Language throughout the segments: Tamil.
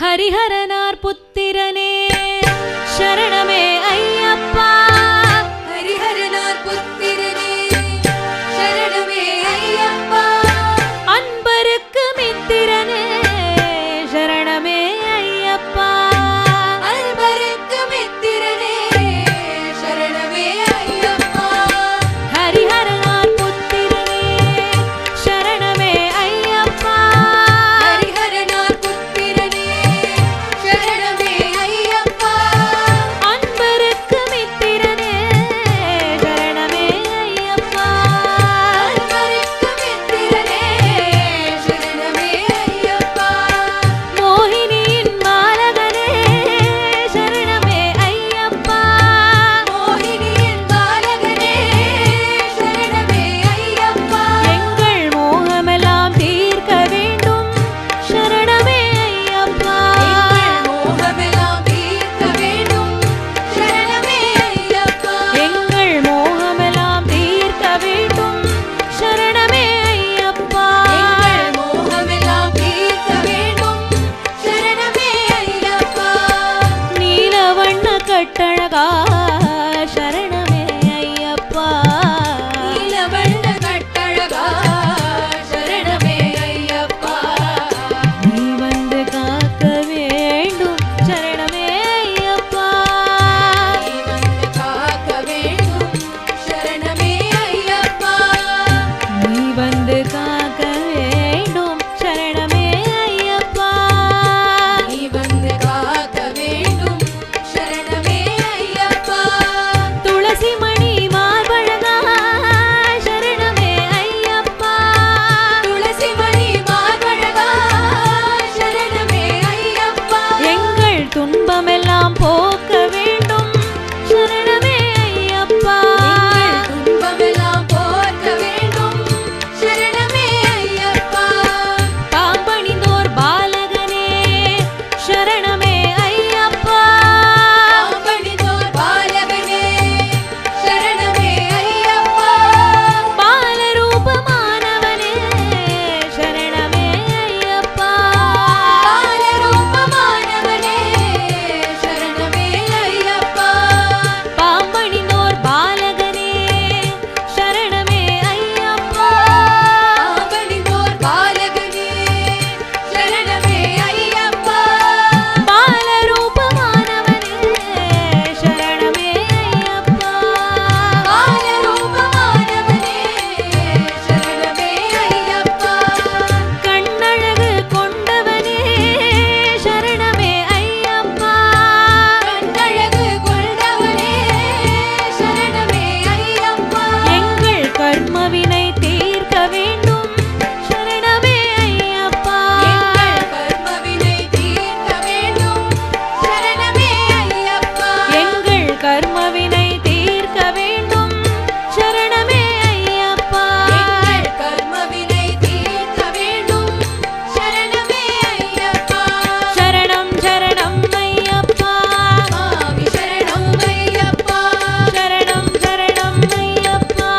ஹரிஹரனார் புத்திரனே சரணமே ஐயப்பா. ஹரிஹரனார் புத்திரனே சரணமே ஐயப்பா. அன்பருக்கு மித்திரனே சரணமே ஐயப்பா. அன்பருக்கு மித்திரனே சரணமே ஐயப்பா. ஹரிஹரனார் புத்திரனே சரணமே ஐயப்பா. ஹரிஹரனார் புத்திரனே சரணமே ஐயப்பா. அன்பருக்கு மித்திரனே சரணமே ஐயப்பா. அன்பருக்கு மித்திரனே சரணமே ஐயப்பா. மோகினியின் பாலகனே சரணமே ஐயப்பா. மோகினியின் பாலகனே சரணமே ஐயப்பா. எங்கள் மோகமெல்லாம் தீர்க்க வேண்டும் சரணமே ஐயப்பா. மோகமெல்லாம் தீர்க்க வேண்டும் சரணமே ஐயப்பா. எங்கள் மோகமெல்லாம் தீர்க்க வேண்டும் சரணமே ஐயப்பா. எங்கள் மோகமெல்லாம் தீர்க்க வேண்டும் சரணமே ஐயப்பா. நீலவண்ண கட்டழகா சரணமே ஐயப்பா. நீலவண்ண கட்டழகா சரணமே ஐயப்பா. நீ வந்து காக்க வேண்டும் சரணமே ஐயப்பா. நீ வந்து காக்க வேண்டும் சரணமே ஐயப்பா. நீ வந்து காக்க வேண்டும் சரணமே ஐயப்பா. நீ வந்து காக்க வேண்டும் சரணமே ஐயப்பா. துளசி மணி மார்பழகா சரணமே ஐயப்பா. துளசி மணி மார்பழகா சரணமே ஐயப்பா. எங்கள் துன்பமெல்லாம் போக்க வேண்டும் சரணமே ஐயப்பா. எங்கள் துன்பமெல்லாம் போக்க வேண்டும் சரணமே ஐயப்பா. பாம்பணிந்தோர் பாலகனே சரணமே ஐயப்பா. பாம்பணிந்தோர் பாலகனே சரணமே ஐயப்பா. பாலரூபமானவனே சரணமே ஐயப்பா. பாலரூபமானவனே சரணமே ஐயப்பா. பாம்பணிந்தோர் பாலகனே சரணமே ஐயப்பா. பாம்பணிந்தோர் பாலகனே சரணமே ஐயப்பா. பாலரூபமானவனே சரணமே ஐயப்பா. பாலரூபமானவனே சரணமே ஐயப்பா. கண்ணழகு கொண்டவனே சரணமே ஐயப்பா. கண்ணழகு கொண்டவனே சரணமே ஐயப்பா. எங்கள் கர்மவினை தீர்க்க வேண்டும் சரணமே ஐயப்பா. எங்கள் கர்மவினை தீர்க்க வேண்டும் சரணமே ஐயப்பா. எங்கள் கர்மவினை தீர்க்க வேண்டும் சரணமே ஐயப்பா. எங்கள் கர்மவினை தீர்க்க வேண்டும் சரணமே ஐயப்பா. சரணம் சரணம் ஐயப்பா. சுவாமி சரணம் ஐயப்பா. சரணம் சரணம் ஐயப்பா.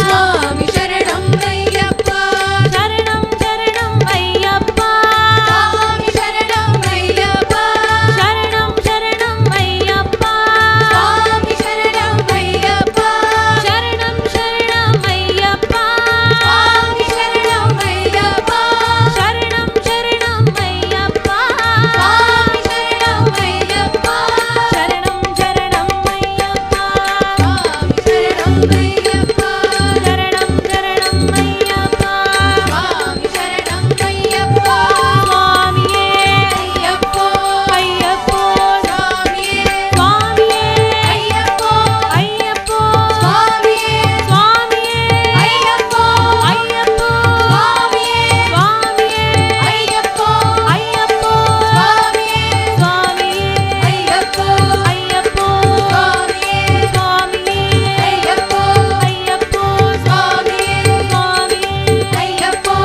சுவாமி சரணம் ஐயப்பா. சரணம் சரணம் ஐயப்பா. சுவாமி சரணம் ஐயப்பா. சரணம் சரணம் ஐயப்பா. சுவாமி சரணம் ஐயப்பா. சரணம் சரணம் ஐயப்பா. சுவாமி சரணம் ஐயப்பா. சரணம் சரணம் ஐயப்பா. சுவாமி சரணம் ஐயப்பா. சரணம் சரணம் ஐயப்பா. சுவாமி சரணம் ஐயப்பா. சரணம் சரணம் ஐயப்பா. சுவாமி சரணம் ஐயப்பா. சுவாமியே ஐயப்போ ஐயப்போ. சுவாமியே சுவாமியே ஐயப்போ. ஐயப்போ. சுவாமியே சுவாமியே ஐயப்போ. ஐயப்போ. சுவாமியே சுவாமியே ஐயப்போ. ஐயப்போ. சுவாமியே சுவாமியே ஐயப்போ. ஐயப்போ. சுவாமியே சுவாமியே ஐயப்போ. ஐயப்போ. சுவாமியே சுவாமியே ஐயப்போ.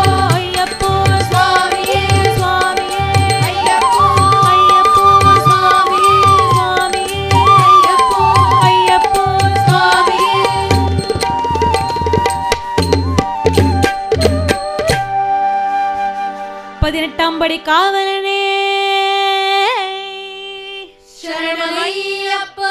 ஐயப்போ. சுவாமியே சுவாமியே ஐயப்போ. ஐயப்போ. சுவாமியே சுவாமியே ஐயப்போ. ஐயப்போ. சுவாமியே 18ஆம் படி காவலனே சரணமையப்போ